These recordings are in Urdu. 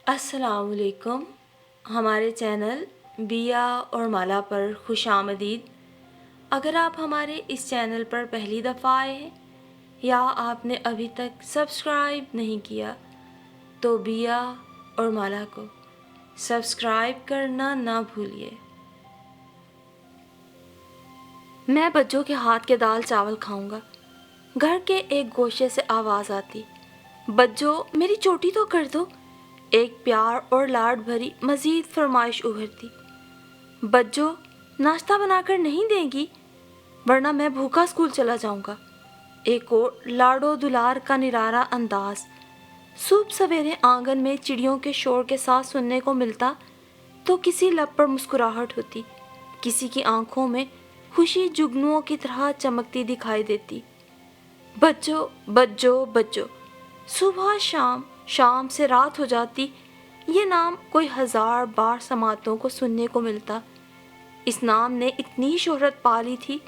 السلام علیکم. ہمارے چینل بیا اور مالا پر خوش آمدید. اگر آپ ہمارے اس چینل پر پہلی دفعہ آئے ہیں یا آپ نے ابھی تک سبسکرائب نہیں کیا تو بیا اور مالا کو سبسکرائب کرنا نہ بھولیے. میں بچوں کے ہاتھ کے دال چاول کھاؤں گا. گھر کے ایک گوشے سے آواز آتی. بچوں میری چوٹی تو کر دو. ایک پیار اور لاڈ بھری مزید فرمائش ابھرتی. بچوں ناشتہ بنا کر نہیں دیں گی ورنہ میں بھوکا اسکول چلا جاؤں گا. ایک اور لاڈو دلار کا نرارا انداز صبح سویرے آنگن میں چڑیوں کے شور کے ساتھ سننے کو ملتا تو کسی لب پر مسکراہٹ ہوتی, کسی کی آنکھوں میں خوشی جگنوؤں کی طرح چمکتی دکھائی دیتی. بچوں بچوں بچوں, صبح شام, شام سے رات ہو جاتی, یہ نام کوئی 1000 بار سماعتوں کو سننے کو ملتا. اس نام نے اتنی شہرت پا لی تھی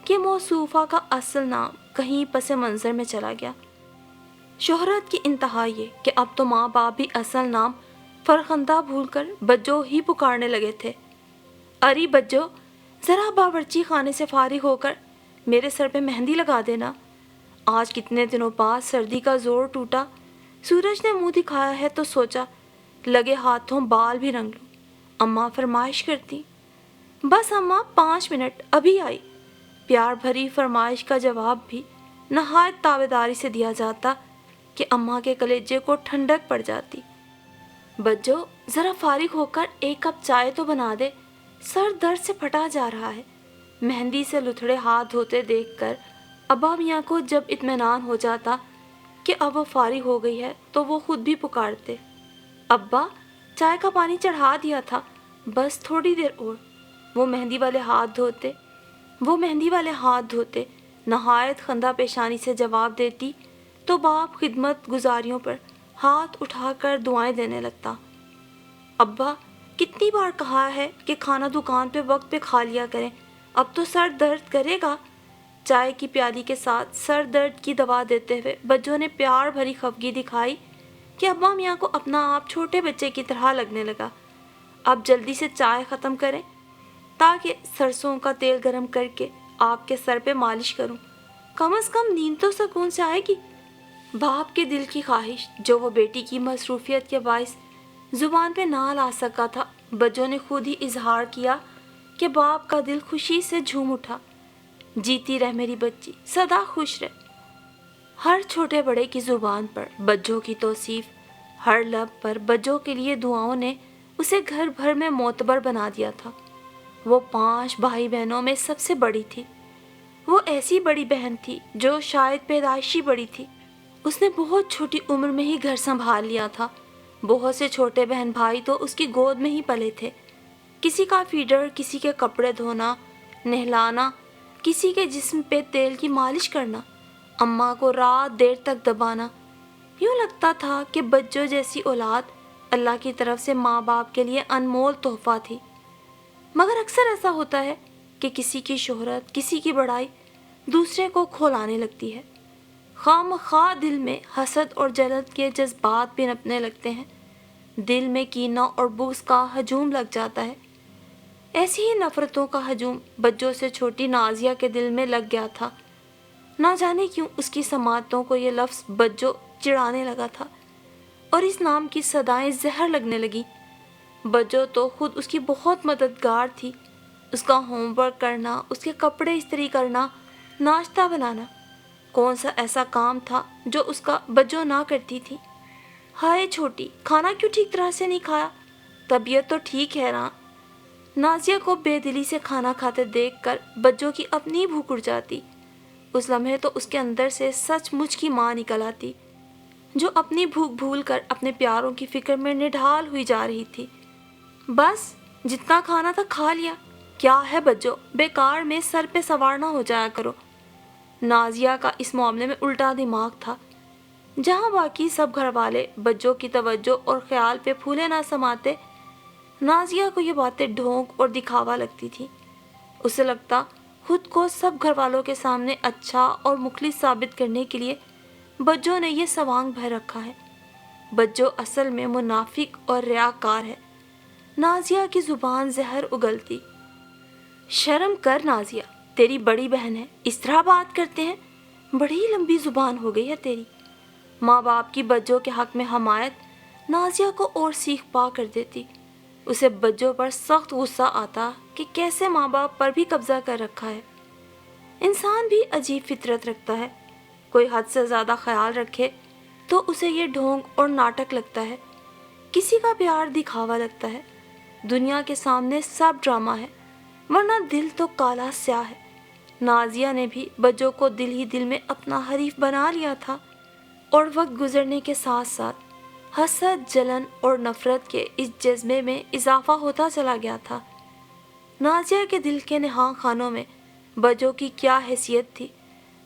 کہ موصوفہ کا اصل نام کہیں پس منظر میں چلا گیا. شہرت کی انتہا یہ کہ اب تو ماں باپ بھی اصل نام فرخندہ بھول کر بجو ہی پکارنے لگے تھے. اری بجو ذرا باورچی خانے سے فارغ ہو کر میرے سر پہ مہندی لگا دینا. آج کتنے دنوں بعد سردی کا زور ٹوٹا. سورج نے منہ دکھایا ہے تو سوچا لگے ہاتھوں بال بھی رنگ لوں. اماں فرمائش کرتی. بس اماں 5 منٹ ابھی آئی. پیار بھری فرمائش کا جواب بھی نہایت تابعداری سے دیا جاتا کہ اماں کے کلیجے کو ٹھنڈک پڑ جاتی. بچوں ذرا فارغ ہو کر ایک کپ چائے تو بنا دے, سر درد سے پھٹا جا رہا ہے. مہندی سے لتھڑے ہاتھ دھوتے دیکھ کر ابا میاں کو جب اطمینان ہو جاتا کہ اب وہ فارغ ہو گئی ہے تو وہ خود بھی پکارتے. ابا چائے کا پانی چڑھا دیا تھا, بس تھوڑی دیر اور. وہ مہندی والے ہاتھ دھوتے نہایت خندہ پیشانی سے جواب دیتی تو باپ خدمت گزاریوں پر ہاتھ اٹھا کر دعائیں دینے لگتا. ابا کتنی بار کہا ہے کہ کھانا دکان پہ وقت پہ کھا لیا کریں, اب تو سر درد کرے گا. چائے کی پیالی کے ساتھ سر درد کی دوا دیتے ہوئے بچوں نے پیار بھری خفگی دکھائی کہ ابا میاں کو اپنا آپ چھوٹے بچے کی طرح لگنے لگا. اب جلدی سے چائے ختم کریں تاکہ سرسوں کا تیل گرم کر کے آپ کے سر پہ مالش کروں, کم از کم نیند تو سکون سے آئے گی. باپ کے دل کی خواہش جو وہ بیٹی کی مصروفیت کے باعث زبان پہ نہ لا سکا تھا, بچوں نے خود ہی اظہار کیا کہ باپ کا دل خوشی سے جھوم اٹھا. جیتی رہ میری بچی, سدا خوش رہ. ہر چھوٹے بڑے کی زبان پر بجو کی توصیف, ہر لب پر بجو کے لیے دعاؤں نے اسے گھر بھر میں معتبر بنا دیا تھا. وہ 5 بھائی بہنوں میں سب سے بڑی تھی. وہ ایسی بڑی بہن تھی جو شاید پیدائشی بڑی تھی. اس نے بہت چھوٹی عمر میں ہی گھر سنبھال لیا تھا. بہت سے چھوٹے بہن بھائی تو اس کی گود میں ہی پلے تھے. کسی کا فیڈر, کسی کے کپڑے دھونا, نہلانا, کسی کے جسم پہ تیل کی مالش کرنا, اماں کو رات دیر تک دبانا. یوں لگتا تھا کہ بچوں جیسی اولاد اللہ کی طرف سے ماں باپ کے لیے انمول تحفہ تھی. مگر اکثر ایسا ہوتا ہے کہ کسی کی شہرت, کسی کی بڑائی دوسرے کو کھولانے لگتی ہے. خواہ دل میں حسد اور جلد کے جذبات بھی نپنے لگتے ہیں. دل میں کینہ اور بغض کا ہجوم لگ جاتا ہے. ایسی ہی نفرتوں کا ہجوم بچوں سے چھوٹی نازیہ کے دل میں لگ گیا تھا. نہ جانے کیوں اس کی سماعتوں کو یہ لفظ بجو چڑھانے لگا تھا اور اس نام کی صدائیں زہر لگنے لگی. بجو تو خود اس کی بہت مددگار تھی. اس کا ہوم ورک کرنا, اس کے کپڑے استری کرنا, ناشتہ بنانا, کون سا ایسا کام تھا جو اس کا بجو نہ کرتی تھی. ہائے چھوٹی, کھانا کیوں ٹھیک طرح سے نہیں کھایا؟ طبیعت تو ٹھیک ہے نا؟ نازیہ کو بے دلی سے کھانا کھاتے دیکھ کر بجو کی اپنی بھوک اڑ جاتی. اس لمحے تو اس کے اندر سے سچ مچ کی ماں نکل آتی جو اپنی بھوک بھول کر اپنے پیاروں کی فکر میں نڈھال ہوئی جا رہی تھی. بس جتنا کھانا تھا کھا لیا, کیا ہے بجو, بیکار میں سر پہ سوار نہ ہو جایا کرو. نازیہ کا اس معاملے میں الٹا دماغ تھا. جہاں باقی سب گھر والے بجو کی توجہ اور خیال پہ پھولے نہ سماتے, نازیہ کو یہ باتیں ڈھونگ اور دکھاوا لگتی تھی. اسے لگتا خود کو سب گھر والوں کے سامنے اچھا اور مخلص ثابت کرنے کے لیے بجو نے یہ سوانگ بھر رکھا ہے. بجو اصل میں منافق اور ریاکار ہے۔ نازیہ کی زبان زہر اگلتی۔ شرم کر نازیہ، تیری بڑی بہن ہے، اس طرح بات کرتے ہیں؟ بڑی لمبی زبان ہو گئی ہے تیری۔ ماں باپ کی بجو کے حق میں حمایت نازیہ کو اور سیخ پا کر دیتی۔ اسے بجو پر سخت غصہ آتا کہ کیسے ماں باپ پر بھی قبضہ کر رکھا ہے۔ انسان بھی عجیب فطرت رکھتا ہے، کوئی حد سے زیادہ خیال رکھے تو اسے یہ ڈھونگ اور ناٹک لگتا ہے، کسی کا پیار دکھاوا لگتا ہے۔ دنیا کے سامنے سب ڈرامہ ہے، ورنہ دل تو کالا سیاہ ہے۔ نازیہ نے بھی بجو کو دل ہی دل میں اپنا حریف بنا لیا تھا، اور وقت گزرنے کے ساتھ ساتھ حسد، جلن اور نفرت کے اس جذبے میں اضافہ ہوتا چلا گیا تھا۔ نازیہ کے دل کے نہاں خانوں میں بجو کی کیا حیثیت تھی؟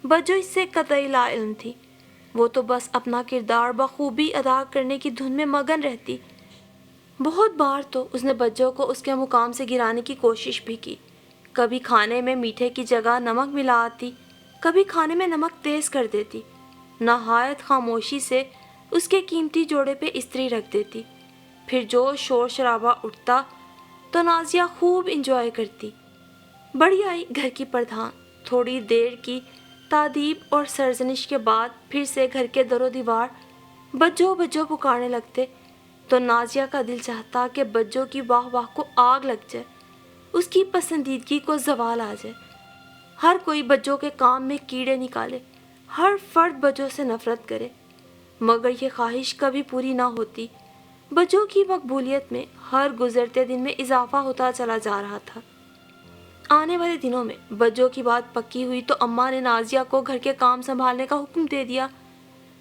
بجو اس سے قطعی لا علم تھی۔ وہ تو بس اپنا کردار بخوبی ادا کرنے کی دھن میں مگن رہتی۔ بہت بار تو اس نے بجو کو اس کے مقام سے گرانے کی کوشش بھی کی۔ کبھی کھانے میں میٹھے کی جگہ نمک ملا آتی، کبھی کھانے میں نمک تیز کر دیتی، نہایت خاموشی سے اس کے قیمتی جوڑے پہ استری رکھ دیتی۔ پھر جو شور شرابہ اٹھتا تو نازیہ خوب انجوائے کرتی۔ بڑی آئی گھر کی پردھان، تھوڑی دیر کی تادیب اور سرزنش کے بعد پھر سے گھر کے در و دیوار بجو بجو پکارنے لگتے تو نازیہ کا دل چاہتا کہ بجو کی واہ واہ کو آگ لگ جائے، اس کی پسندیدگی کو زوال آ جائے۔ ہر کوئی بجو کے کام میں کیڑے نکالے، ہر فرد بجو سے نفرت کرے، مگر یہ خواہش کبھی پوری نہ ہوتی۔ بجو کی مقبولیت میں ہر گزرتے دن میں اضافہ ہوتا چلا جا رہا تھا۔ آنے والے دنوں میں بجو کی بات پکی ہوئی تو اماں نے نازیہ کو گھر کے کام سنبھالنے کا حکم دے دیا۔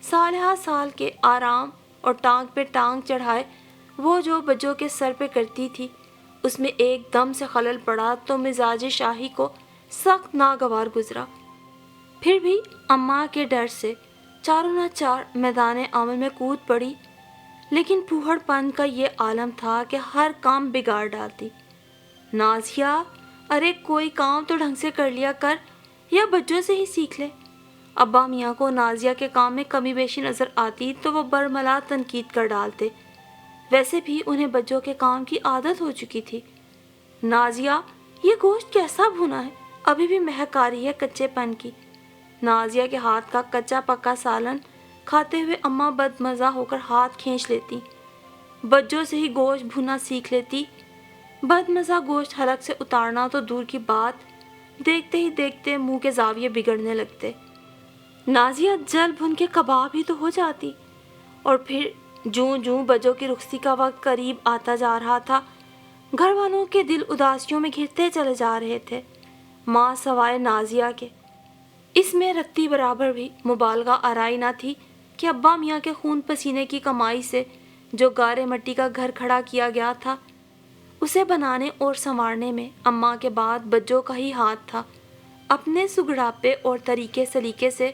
سال ہا سال کے آرام اور ٹانگ پہ ٹانگ چڑھائے وہ جو بجو کے سر پہ کرتی تھی، اس میں ایک دم سے خلل پڑا تو مزاج شاہی کو سخت ناگوار گزرا۔ پھر بھی اماں کے ڈر سے چاروں نہ چار میدان عمل میں کود پڑی، لیکن پھوہڑ پن کا یہ عالم تھا کہ ہر کام بگاڑ ڈالتی۔ نازیہ، ارے کوئی کام تو ڈھنگ سے کر لیا کر، یا بجو سے ہی سیکھ لے۔ ابا میاں کو نازیہ کے کام میں کمی بیشی نظر آتی تو وہ برملا تنقید کر ڈالتے، ویسے بھی انہیں بجو کے کام کی عادت ہو چکی تھی۔ نازیہ، یہ گوشت کیسا بھونا ہے، ابھی بھی مہک آ رہی ہے کچے پن کی۔ نازیہ کے ہاتھ کا کچا پکا سالن کھاتے ہوئے اماں بد مزہ ہو کر ہاتھ کھینچ لیتی، بجو سے ہی گوشت بھونا سیکھ لیتی۔ بد مزہ گوشت حلق سے اتارنا تو دور کی بات، دیکھتے ہی دیکھتے منہ کے زاویے بگڑنے لگتے۔ نازیہ جل بھن کے کباب ہی تو ہو جاتی۔ اور پھر جوں جوں بجو کی رخصتی کا وقت قریب آتا جا رہا تھا، گھر والوں کے دل اداسیوں میں گھرتے چلے جا رہے تھے، ماں سوائے نازیہ کے۔ اس میں رتی برابر بھی مبالغہ آرائی نہ تھی کہ ابا میاں کے خون پسینے کی کمائی سے جو گارے مٹی کا گھر کھڑا کیا گیا تھا، اسے بنانے اور سنوارنے میں اماں کے بعد بجو کا ہی ہاتھ تھا۔ اپنے سگڑاپے اور طریقے سلیقے سے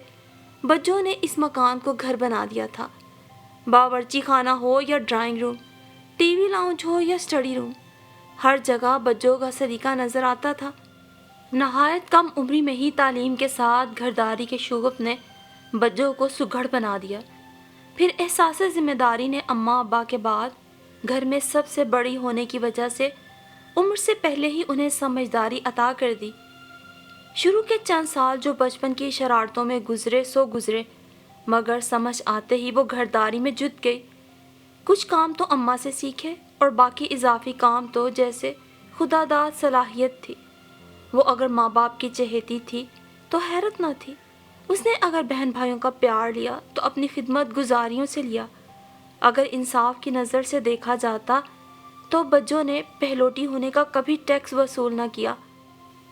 بجو نے اس مکان کو گھر بنا دیا تھا۔ باورچی خانہ ہو یا drawing room, T V lounge ہو یا اسٹڈی روم، ہر جگہ بجو کا سلیقہ نظر آتا تھا۔ نہایت کم عمری میں ہی تعلیم کے ساتھ گھرداری کے شغف نے بجو کو سگڑ بنا دیا۔ پھر احساس ذمہ داری نے اماں ابا کے بعد گھر میں سب سے بڑی ہونے کی وجہ سے عمر سے پہلے ہی انہیں سمجھداری عطا کر دی۔ شروع کے چند سال جو بچپن کی شرارتوں میں گزرے سو گزرے، مگر سمجھ آتے ہی وہ گھرداری میں جت گئی۔ کچھ کام تو اماں سے سیکھے اور باقی اضافی کام تو جیسے خدا داد صلاحیت تھی۔ وہ اگر ماں باپ کی چہیتی تھی تو حیرت نہ تھی، اس نے اگر بہن بھائیوں کا پیار لیا تو اپنی خدمت گزاریوں سے لیا۔ اگر انصاف کی نظر سے دیکھا جاتا تو بجو نے پہلوٹی ہونے کا کبھی ٹیکس وصول نہ کیا،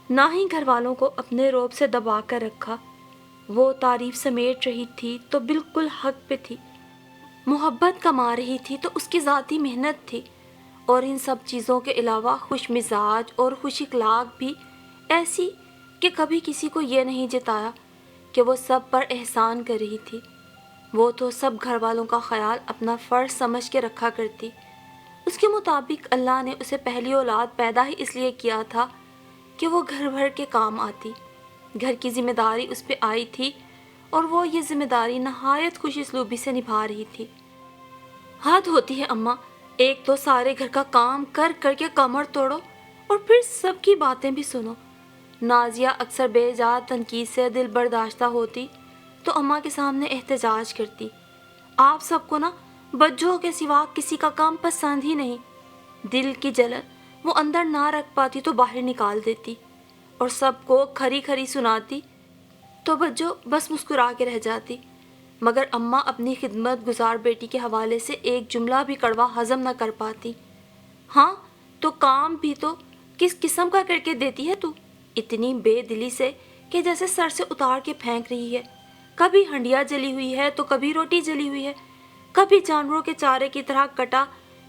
نہ ہی گھر والوں کو اپنے روب سے دبا کر رکھا۔ وہ تعریف سمیٹ رہی تھی تو بالکل حق پہ تھی، محبت کما رہی تھی تو اس کی ذاتی محنت تھی، اور ان سب چیزوں کے علاوہ خوش مزاج اور خوش اخلاق بھی ایسی کہ کبھی کسی کو یہ نہیں جتایا کہ وہ سب پر احسان کر رہی تھی۔ وہ تو سب گھر والوں کا خیال اپنا فرض سمجھ کے رکھا کرتی۔ اس کے مطابق اللہ نے اسے پہلی اولاد پیدا ہی اس لیے کیا تھا کہ وہ گھر بھر کے کام آتی۔ گھر کی ذمہ داری اس پہ آئی تھی اور وہ یہ ذمہ داری نہایت خوش اسلوبی سے نبھا رہی تھی۔ حد ہوتی ہے اماں، ایک تو سارے گھر کا کام کر کر کے کمر توڑو اور پھر سب کی باتیں بھی سنو۔ نازیہ اکثر بے جا تنقید سے دل برداشتہ ہوتی تو اماں کے سامنے احتجاج کرتی، آپ سب کو نا بجو کے سوا کسی کا کام پسند ہی نہیں۔ دل کی جلن وہ اندر نہ رکھ پاتی تو باہر نکال دیتی اور سب کو کھری کھری سناتی تو بجو بس مسکرا کے رہ جاتی، مگر اماں اپنی خدمت گزار بیٹی کے حوالے سے ایک جملہ بھی کڑوا ہضم نہ کر پاتی۔ ہاں تو کام بھی تو کس قسم کا کر کے دیتی ہے تو، اتنی بے دلی سے کہ جیسے سر سے اتار کے پھینک رہی ہے۔ کبھی ہنڈیا جلی ہوئی ہے تو کبھی روٹی جلی ہوئی ہے، کبھی جانوروں کے چارے کی طرح کٹا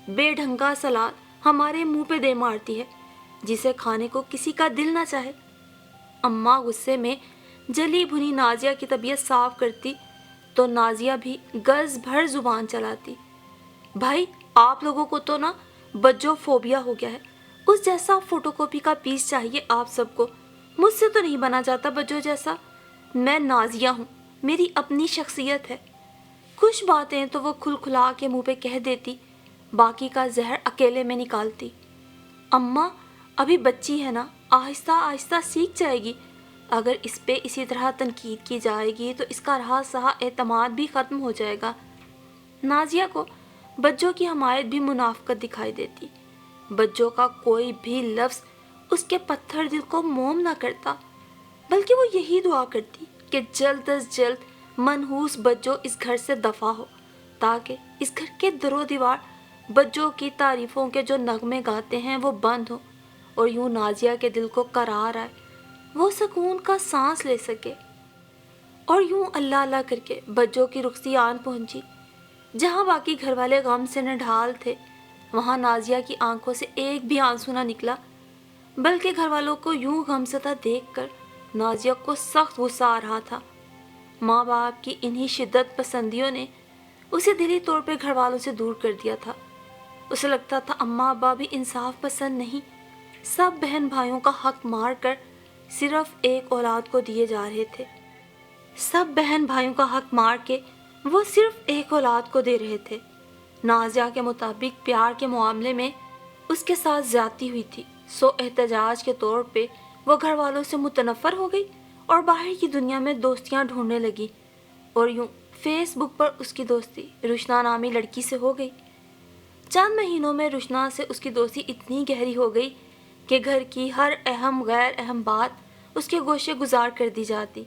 بے ڈھنگا سلاد ہمارے منہ پہ دے مارتی ہے جسے کھانے کو کسی کا دل نہ چاہے۔ اماں غصے میں جلی بھنی نازیہ کی طبیعت صاف کرتی تو نازیہ بھی گز بھر زبان چلاتی، بھائی آپ لوگوں کو تو نا بجو فوبیا ہو گیا ہے، اس جیسا فوٹو کاپی کا پیس چاہیے آپ سب کو، مجھ سے تو نہیں بنا جاتا بجو جیسا، میں نازیہ ہوں، میری اپنی شخصیت ہے۔ کچھ باتیں تو وہ کھل کھلا کے منہ پہ کہہ دیتی، باقی کا زہر اکیلے میں نکالتی۔ اماں ابھی بچی ہے نا، آہستہ آہستہ سیکھ جائے گی، اگر اس پہ اسی طرح تنقید کی جائے گی تو اس کا رہا سہا اعتماد بھی ختم ہو جائے گا۔ نازیہ کو بجو کی حمایت بھی منافقت دکھائی دیتی، بجو کا کوئی بھی لفظ اس کے پتھر دل کو موم نہ کرتا، بلکہ وہ یہی دعا کرتی کہ جلد از جلد منحوس بجو اس گھر سے دفع ہو، تاکہ اس گھر کے در و دیوار بجو کی تعریفوں کے جو نغمے گاتے ہیں وہ بند ہو اور یوں نازیہ کے دل کو قرار آئے، وہ سکون کا سانس لے سکے۔ اور یوں اللہ اللہ کر کے بجو کی رخصتی آن پہنچی۔ جہاں باقی گھر والے غم سے نڈھال تھے وہاں نازیہ کی آنکھوں سے ایک بھی آنسو نہ نکلا، بلکہ گھر والوں کو یوں غمزدہ دیکھ کر نازیہ کو سخت غصہ آ رہا تھا۔ ماں باپ کی انہی شدت پسندیوں نے اسے دلی طور پہ گھر والوں سے دور کر دیا تھا۔ اسے لگتا تھا اماں ابا بھی انصاف پسند نہیں، سب بہن بھائیوں کا حق مار کر صرف ایک اولاد کو دیے جا رہے تھے، سب بہن بھائیوں کا حق مار کے وہ صرف ایک اولاد کو دے رہے تھے۔ نازیہ کے مطابق پیار کے معاملے میں اس کے ساتھ زیادتی ہوئی تھی، سو احتجاج کے طور پہ وہ گھر والوں سے متنفر ہو گئی اور باہر کی دنیا میں دوستیاں ڈھونڈنے لگی، اور یوں فیس بک پر اس کی دوستی روشنا نامی لڑکی سے ہو گئی۔ چند مہینوں میں روشنا سے اس کی دوستی اتنی گہری ہو گئی کہ گھر کی ہر اہم غیر اہم بات اس کے گوشے گزار کر دی جاتی،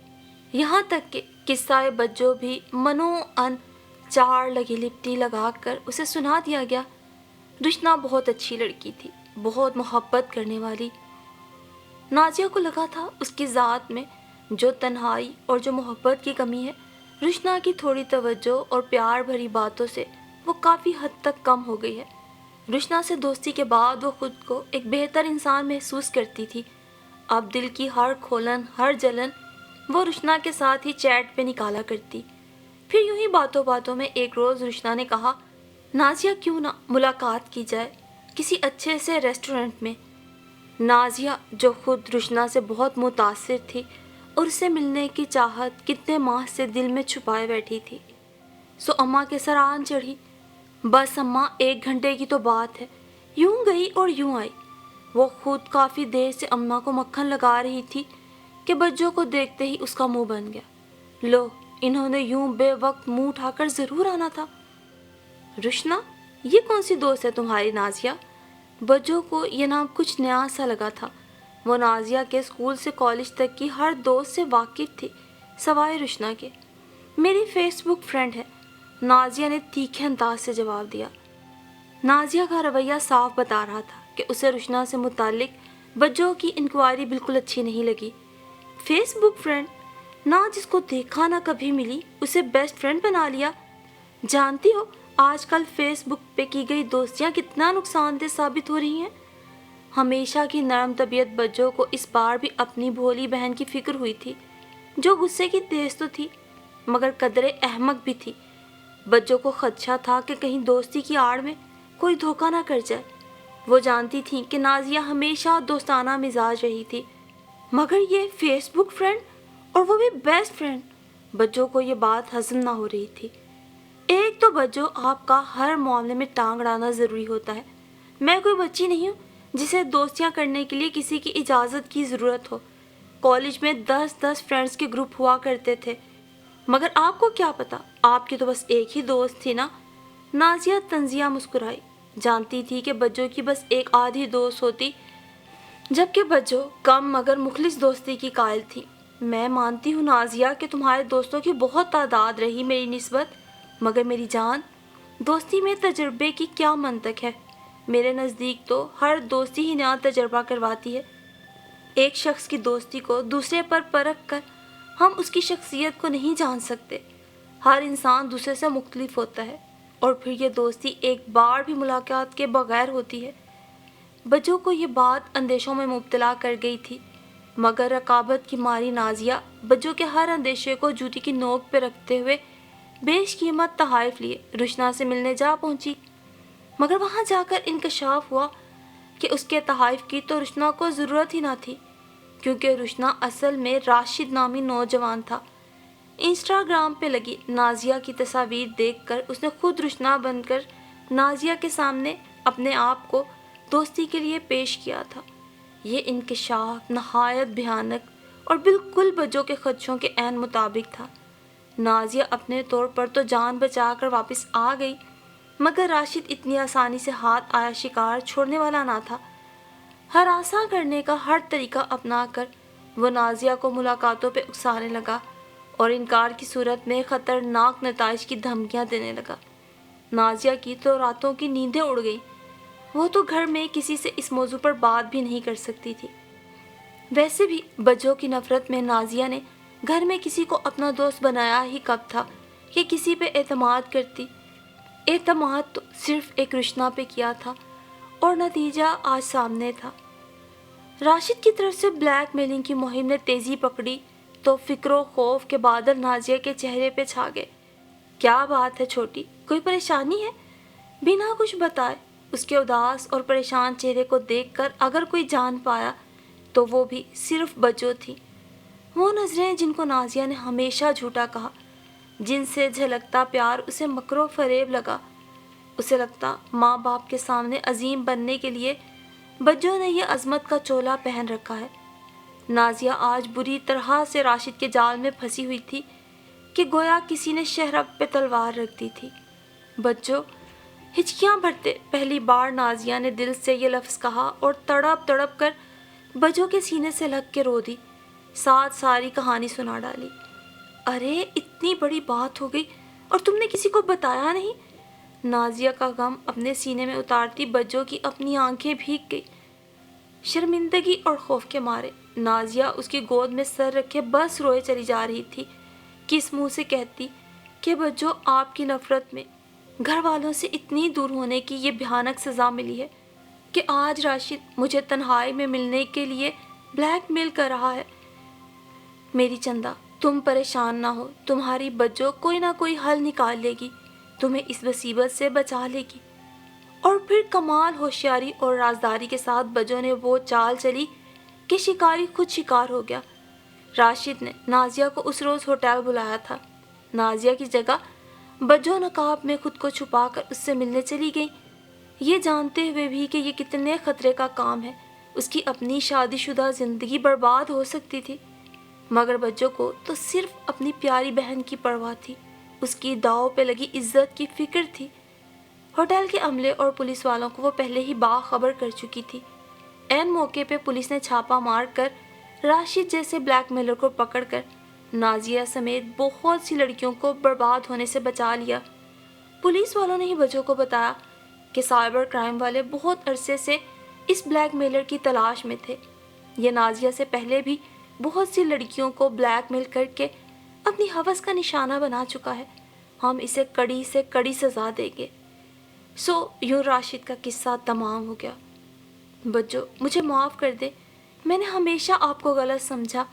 یہاں تک کہ قصہ بجو بھی منو ان چار لگی لپٹی لگا کر اسے سنا دیا گیا۔ روشنا بہت اچھی لڑکی تھی، بہت محبت کرنے والی۔ نازیہ کو لگا تھا اس کی ذات میں جو تنہائی اور جو محبت کی کمی ہے، روشنا کی تھوڑی توجہ اور پیار بھری باتوں سے وہ کافی حد تک کم ہو گئی ہے۔ روشنا سے دوستی کے بعد وہ خود کو ایک بہتر انسان محسوس کرتی تھی۔ اب دل کی ہر کھولن، ہر جلن وہ روشنا کے ساتھ ہی چیٹ پہ نکالا کرتی۔ پھر یوں ہی باتوں باتوں میں ایک روز روشنا نے کہا، نازیہ کیوں نہ ملاقات کی جائے کسی اچھے سے ریسٹورنٹ میں۔ نازیہ جو خود روشنا سے بہت متاثر تھی اور اسے ملنے کی چاہت کتنے ماہ سے دل میں چھپائے بیٹھی تھی، سو اماں کے سر آن چڑھی۔ بس اماں 1 گھنٹے کی تو بات ہے، یوں گئی اور یوں آئی۔ وہ خود کافی دیر سے اماں کو مکھن لگا رہی تھی کہ بجو کو دیکھتے ہی اس کا منہ بن گیا، لو انہوں نے یوں بے وقت منہ اٹھا کر ضرور آنا تھا۔ روشنا یہ کون سی دوست ہے تمہاری نازیہ؟ بجو کو یہ نام کچھ نیا سا لگا تھا۔ وہ نازیہ کے اسکول سے کالج تک کی ہر دوست سے واقف تھی سوائے روشنا کے۔ میری فیس بک فرینڈ ہے، نازیہ نے تیکھے انداز سے جواب دیا۔ نازیہ کا رویہ صاف بتا رہا تھا کہ اسے روشنا سے متعلق بجو کی انکوائری بالکل اچھی نہیں لگی۔ فیس بک فرینڈ؟ نہ جس کو دیکھا نہ کبھی ملی اسے بیسٹ فرینڈ بنا لیا۔ جانتی ہو آج کل فیس بک پہ کی گئی دوستیاں کتنا نقصان دہ ثابت ہو رہی ہیں۔ ہمیشہ کی نرم طبیعت بجو کو اس بار بھی اپنی بھولی بہن کی فکر ہوئی تھی، جو غصے کی تیز تو تھی مگر قدرے احمق بھی تھی۔ بجو کو خدشہ تھا کہ کہیں دوستی کی آڑ میں کوئی دھوکہ نہ کر جائے۔ وہ جانتی تھی کہ نازیہ ہمیشہ دوستانہ مزاج رہی تھی، مگر یہ فیس بک فرینڈ اور وہ بھی بیسٹ فرینڈ، بجو کو یہ بات ہضم نہ ہو رہی تھی۔ ایک تو تو بچوں آپ کا ہر معاملے میں ٹانگ اڑانا ضروری ہوتا ہے. میں کوئی بچی نہیں ہوں جسے دوستیاں کرنے کے لیے کسی کی اجازت کی ضرورت ہو. کالج میں 10 فرینڈز کے گروپ ہوا کرتے تھے. مگر آپ کو کیا پتا, آپ کی تو بس ایک ہی دوست تھی نا. نازیہ تنزیہ مسکرائی. جانتی تھی کہ بجو کی بس ایک آدھی دوست ہوتی, جبکہ بجو کم مگر مخلص دوستی کی قائل تھی. میں مانتی ہوں نازیہ کہ تمہارے دوستوں کی بہت تعداد رہی میری نسبت, مگر میری جان, دوستی میں تجربے کی کیا منطق ہے. میرے نزدیک تو ہر دوستی ہی نیا تجربہ کرواتی ہے. ایک شخص کی دوستی کو دوسرے پر پرکھ کر ہم اس کی شخصیت کو نہیں جان سکتے. ہر انسان دوسرے سے مختلف ہوتا ہے, اور پھر یہ دوستی ایک بار بھی ملاقات کے بغیر ہوتی ہے. بجو کو یہ بات اندیشوں میں مبتلا کر گئی تھی, مگر رقابت کی ماری نازیہ بجو کے ہر اندیشے کو جوتی کی نوک پہ رکھتے ہوئے بیش قیمت تحائف لیے رشنا سے ملنے جا پہنچی. مگر وہاں جا کر انکشاف ہوا کہ اس کے تحائف کی تو رشنا کو ضرورت ہی نہ تھی, کیونکہ رشنا اصل میں راشد نامی نوجوان تھا. انسٹاگرام پہ لگی نازیہ کی تصاویر دیکھ کر اس نے خود رشنا بن کر نازیہ کے سامنے اپنے آپ کو دوستی کے لیے پیش کیا تھا. یہ انکشاف نہایت بھیانک اور بالکل بجو کے خدشوں کے عین مطابق تھا. نازیہ اپنے طور پر تو جان بچا کر واپس آ گئی, مگر راشد اتنی آسانی سے ہاتھ آیا شکار چھوڑنے والا نہ تھا. ہراساں کرنے کا ہر طریقہ اپنا کر وہ نازیہ کو ملاقاتوں پہ اکسانے لگا اور انکار کی صورت میں خطرناک نتائج کی دھمکیاں دینے لگا. نازیہ کی تو راتوں کی نیندیں اڑ گئیں. وہ تو گھر میں کسی سے اس موضوع پر بات بھی نہیں کر سکتی تھی. ویسے بھی بجو کی نفرت میں نازیہ نے گھر میں کسی کو اپنا دوست بنایا ہی کب تھا کہ کسی پہ اعتماد کرتی. اعتماد تو صرف ایک رشنا پہ کیا تھا, اور نتیجہ آج سامنے تھا. راشد کی طرف سے بلیک میلنگ کی مہم نے تیزی پکڑی تو فکر و خوف کے بادل نازیہ کے چہرے پہ چھا گئے. کیا بات ہے چھوٹی, کوئی پریشانی ہے؟ بنا کچھ بتائے اس کے اداس اور پریشان چہرے کو دیکھ کر اگر کوئی جان پایا تو وہ بھی صرف بجو تھی. وہ نظریں جن کو نازیہ نے ہمیشہ جھوٹا کہا, جن سے جھلکتا پیار اسے مکر و فریب لگا. اسے لگتا ماں باپ کے سامنے عظیم بننے کے لیے بجو نے یہ عظمت کا چولا پہن رکھا ہے. نازیہ آج بری طرح سے راشد کے جال میں پھنسی ہوئی تھی کہ گویا کسی نے شہراب پہ تلوار رکھ دی تھی. بجو, ہچکیاں بھرتے پہلی بار نازیہ نے دل سے یہ لفظ کہا اور تڑپ تڑپ کر بجو کے سینے سے لگ کے رو دی, ساتھ ساری کہانی سنا ڈالی. ارے اتنی بڑی بات ہو گئی اور تم نے کسی کو بتایا نہیں. نازیہ کا غم اپنے سینے میں اتارتی بجو کی اپنی آنکھیں بھیگ گئی. شرمندگی اور خوف کے مارے نازیہ اس کی گود میں سر رکھے بس روئے چلی جا رہی تھی. کس منہ سے کہتی کہ بجو آپ کی نفرت میں گھر والوں سے اتنی دور ہونے کی یہ بھیانک سزا ملی ہے کہ آج راشد مجھے تنہائی میں ملنے کے لیے بلیک میل کر رہا ہے. میری چندہ, تم پریشان نہ ہو, تمہاری بجو کوئی نہ کوئی حل نکال لے گی, تمہیں اس مصیبت سے بچا لے گی. اور پھر کمال ہوشیاری اور رازداری کے ساتھ بجو نے وہ چال چلی کہ شکاری خود شکار ہو گیا. راشد نے نازیہ کو اس روز ہوٹل بلایا تھا. نازیہ کی جگہ بجو نقاب میں خود کو چھپا کر اس سے ملنے چلی گئی, یہ جانتے ہوئے بھی کہ یہ کتنے خطرے کا کام ہے. اس کی اپنی شادی شدہ زندگی برباد ہو سکتی تھی, مگر بجو کو تو صرف اپنی پیاری بہن کی پرواہ تھی. اس کی داؤ پہ لگی عزت کی فکر تھی. ہوٹل کے عملے اور پولیس والوں کو وہ پہلے ہی باخبر کر چکی تھی. عین موقع پہ پولیس نے چھاپا مار کر راشد جیسے بلیک میلر کو پکڑ کر نازیہ سمیت بہت سی لڑکیوں کو برباد ہونے سے بچا لیا. پولیس والوں نے ہی بجو کو بتایا کہ سائبر کرائم والے بہت عرصے سے اس بلیک میلر کی تلاش میں تھے. یہ نازیہ سے پہلے بھی بہت سی لڑکیوں کو بلیک میل کر کے اپنی ہوس کا نشانہ بنا چکا ہے. ہم اسے کڑی سے کڑی سزا دیں گے. سو یوں راشد کا قصہ تمام ہو گیا. بجو, مجھے معاف کر دے, میں نے ہمیشہ آپ کو غلط سمجھا.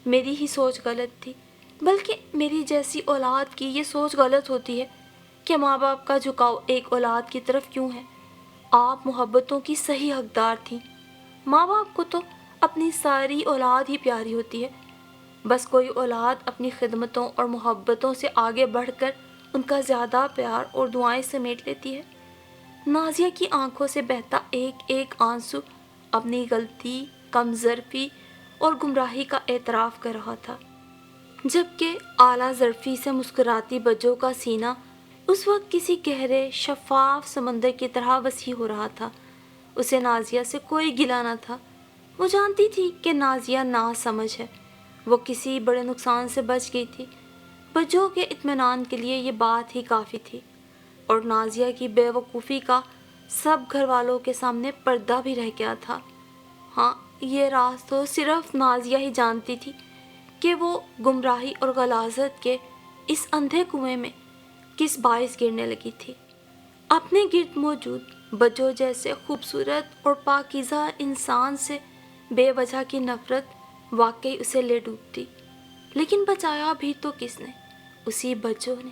میری ہی سوچ غلط تھی, بلکہ میری جیسی اولاد کی یہ سوچ غلط ہوتی ہے کہ ماں باپ کا جھکاؤ ایک اولاد کی طرف کیوں ہے. آپ محبتوں کی صحیح حقدار تھیں. ماں باپ کو تو اپنی ساری اولاد ہی پیاری ہوتی ہے. بس کوئی اولاد اپنی خدمتوں اور محبتوں سے آگے بڑھ کر ان کا زیادہ پیار اور دعائیں سمیٹ لیتی ہے۔ نازیہ کی آنکھوں سے بہتا ایک ایک آنسو اپنی غلطی، کم ظرفی اور گمراہی کا اعتراف کر رہا تھا، جبکہ اعلیٰ ظرفی سے مسکراتی بجو کا سینہ اس وقت کسی گہرے شفاف سمندر کی طرح وسیع ہو رہا تھا۔ اسے نازیہ سے کوئی گلہ نہ تھا، وہ جانتی تھی کہ نازیہ ناسمجھ ہے، وہ کسی بڑے نقصان سے بچ گئی تھی۔ بجو کے اطمینان کے لیے یہ بات ہی کافی تھی، اور نازیہ کی بے وقوفی کا سب گھر والوں کے سامنے پردہ بھی رہ گیا تھا۔ ہاں، یہ راز تو صرف نازیہ ہی جانتی تھی کہ وہ گمراہی اور غلاظت کے اس اندھے کنویں میں کس باعث گرنے لگی تھی۔ اپنے گرد موجود بجو جیسے خوبصورت اور پاکیزہ انسان سے بے وجہ کی نفرت واقعی اسے لے ڈوبتی، لیکن بچایا بھی تو کس نے؟ اسی بجو نے۔